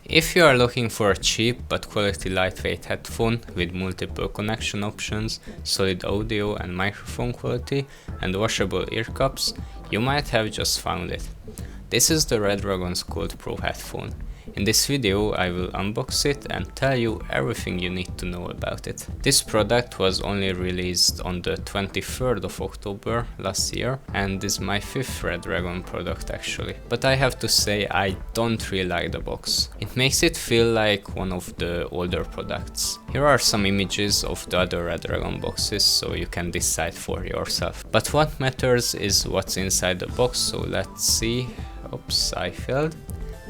If you are looking for a cheap but quality lightweight headphone with multiple connection options, solid audio and microphone quality, and washable ear cups, you might have just found it. This is the Redragon SKULD PRO headphone. In this video I will unbox it and tell you everything you need to know about it. This product was only released on the 23rd of October last year and is my 5th Redragon product actually. But I have to say I don't really like the box. It makes it feel like one of the older products. Here are some images of the other Redragon boxes so you can decide for yourself. But what matters is what's inside the box, so let's see. Oops, I failed.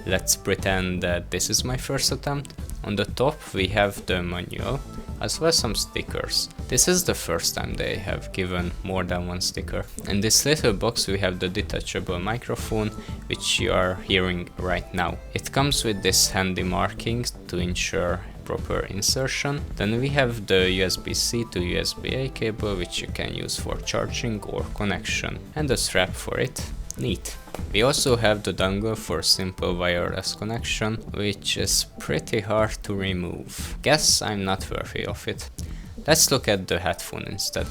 Let's pretend that this is my first attempt. On the top we have the manual, as well as some stickers. This is the first time they have given more than one sticker. In this little box we have the detachable microphone, which you are hearing right now. It comes with this handy markings to ensure proper insertion. Then we have the USB-C to USB-A cable, which you can use for charging or connection, and a strap for it. Neat. We also have the dongle for simple wireless connection, which is pretty hard to remove. Guess I'm not worthy of it. Let's look at the headphone instead.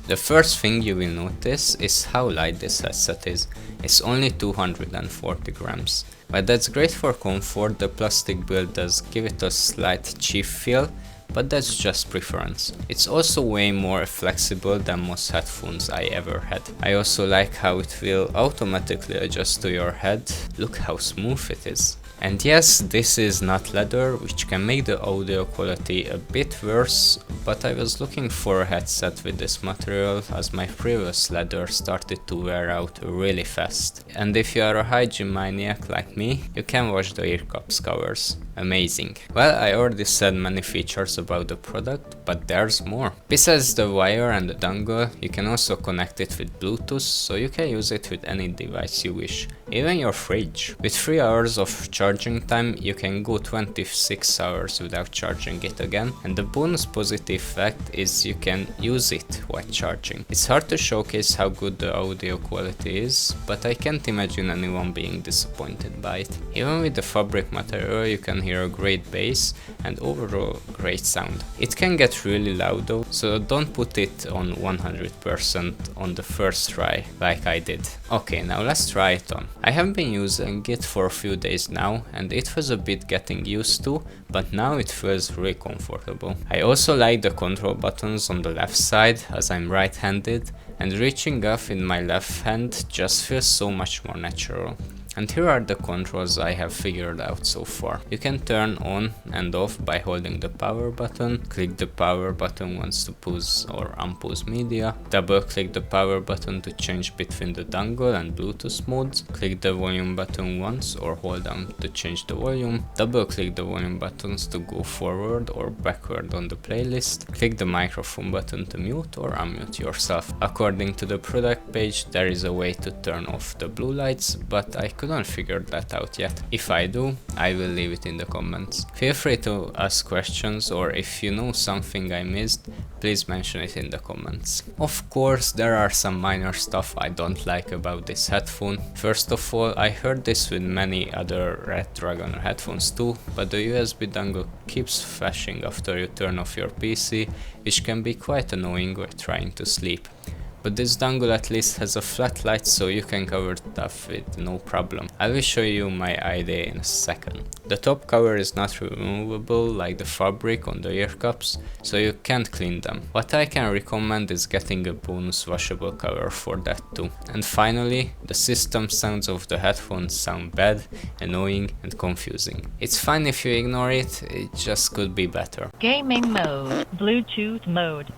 The first thing you will notice is how light this headset is. It's only 240 grams. While that's great for comfort, the plastic build does give it a slight cheap feel, but that's just preference. It's also way more flexible than most headphones I ever had. I also like how it will automatically adjust to your head. Look how smooth it is. And yes, this is not leather, which can make the audio quality a bit worse, but I was looking for a headset with this material as my previous leather started to wear out really fast. And if you are a hygiene maniac like me, you can wash the ear cups covers. Amazing. Well, I already said many features about the product, but there's more. Besides the wire and the dongle, you can also connect it with Bluetooth, so you can use it with any device you wish, even your fridge. With 3 hours of charging time, you can go 26 hours without charging it again, and the bonus positive fact is you can use it while charging. It's hard to showcase how good the audio quality is, but I can't imagine anyone being disappointed by it. Even with the fabric material, you can hear a great bass and overall great sound. It can get really loud though, so don't put it on 100% on the first try like I did. Okay, now let's try it on. I have been using it for a few days now and it was a bit getting used to, but now it feels really comfortable. I also like the control buttons on the left side as I'm right-handed, and reaching up in my left hand just feels so much more natural. And here are the controls I have figured out so far. You can turn on and off by holding the power button, click the power button once to pause or unpause media, double click the power button to change between the dongle and Bluetooth modes, click the volume button once or hold down to change the volume, double click the volume buttons to go forward or backward on the playlist, click the microphone button to mute or unmute yourself. According to the product page, there is a way to turn off the blue lights, but I couldn't figure that out yet. If I do, I will leave it in the comments. Feel free to ask questions, or if you know something I missed, please mention it in the comments. Of course, there are some minor stuff I don't like about this headphone. First of all, I heard this with many other Redragon headphones too, but the USB dongle keeps flashing after you turn off your PC, which can be quite annoying when trying to sleep. But this dongle at least has a flat light, so you can cover it up with no problem. I will show you my idea in a second. The top cover is not removable like the fabric on the ear cups, so you can't clean them. What I can recommend is getting a bonus washable cover for that too. And finally, the system sounds of the headphones sound bad, annoying and confusing. It's fine if you ignore it, it just could be better. Gaming mode, Bluetooth mode.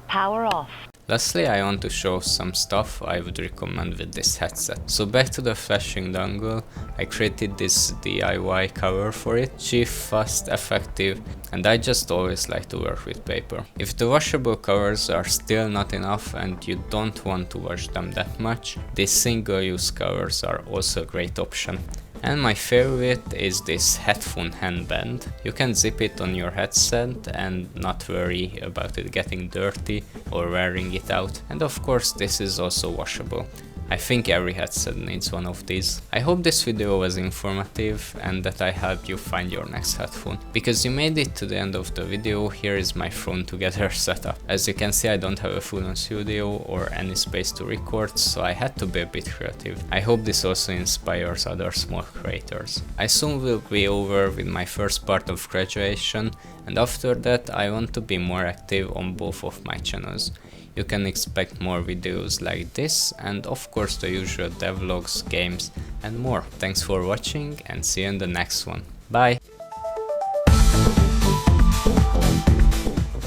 Power off. Lastly, I want to show some stuff I would recommend with this headset. So back to the flashing dongle, I created this DIY cover for it. Cheap, fast, effective, and I just always like to work with paper. If the washable covers are still not enough and you don't want to wash them that much, these single-use covers are also a great option. And my favorite is this headphone handband. You can zip it on your headset and not worry about it getting dirty or wearing it out. And of course this is also washable. I think every headset needs one of these. I hope this video was informative and that I helped you find your next headphone. Because you made it to the end of the video, here is my thrown together setup. As you can see, I don't have a full-on studio or any space to record, so I had to be a bit creative. I hope this also inspires other small creators. I soon will be over with my first part of graduation, and after that I want to be more active on both of my channels. You can expect more videos like this and of course the usual devlogs, games and more. Thanks for watching and see you in the next one. Bye!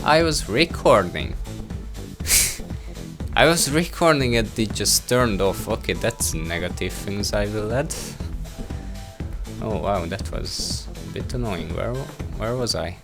I was recording. I was recording and it just turned off. Okay, that's negative things I will add. Oh wow, that was a bit annoying. Where was I?